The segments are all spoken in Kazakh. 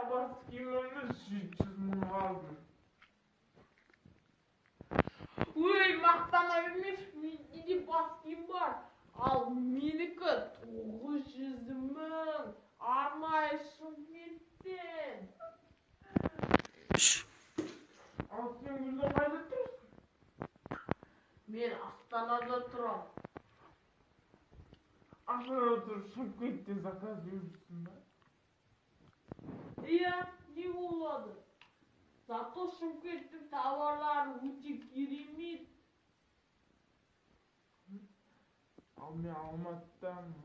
бас киімімді 700 мыңға алдым. Ой, мақтана емес, менде де бас киім бар. Ал менікі 900 мың. Арнайы Шымкенттен. Ал сен күнде қайда тұрсың? Мен Астанада тұрам. Астанада тұрып Шымкенттен заказ беріпсің ба? Иә, не болады? Зато Шымкенттің товарлары өте керемет. Ал мен Алматыдамын.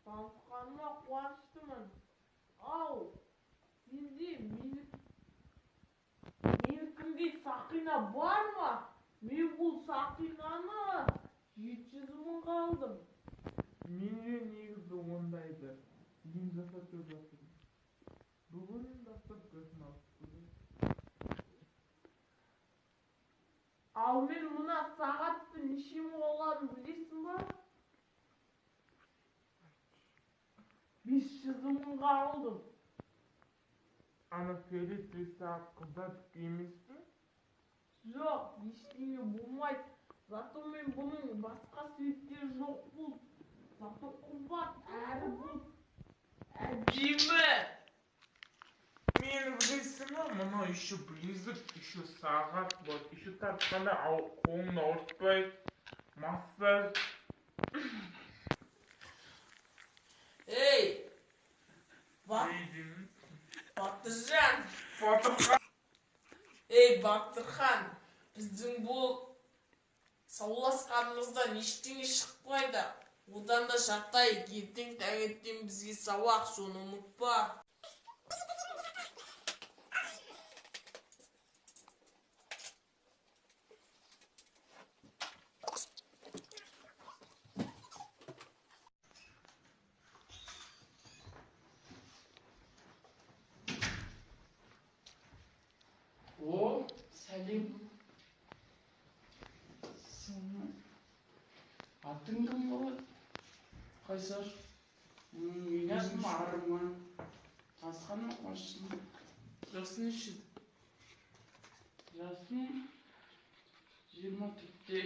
Танысқаныма қуаныштымын. Ау, сенде менікіндей сақина бар ма? Мен бұл сақинаны 700 мыңға алдым. Менде негізі ондайды ем жасатып жатырмын. Бүгін доставкасын алып келдім. Ал мен мына сағатты неше мың алғанын білесің ба? 500 мыңға алдым. Ана фиолетовый сағат қыздардікі емес пе? Жоқ, ештеңе болмайды. Зато мен бұның басқа суреттері жоқ болды. Зато қымбат әрі бұл әдемі. Мені білесің ба? Мына еще білезік, еще сағат болады. Еще тартқанда қолыңды ауыртпай, массаж. Ей! Батыржан! Батырхан! Ей, Батырхан! Біздің бұл сауласқанымыздан ештеңе шықпайды. Одан да жатайық, ертең таңертең бізге сабақ, соны ұмытпа. О, сәлем. Атың кім болады? Қайсар? Мен атым Арман. Танысқаныма қуаныштымын. Жасың нешеде? Жасым 24-те.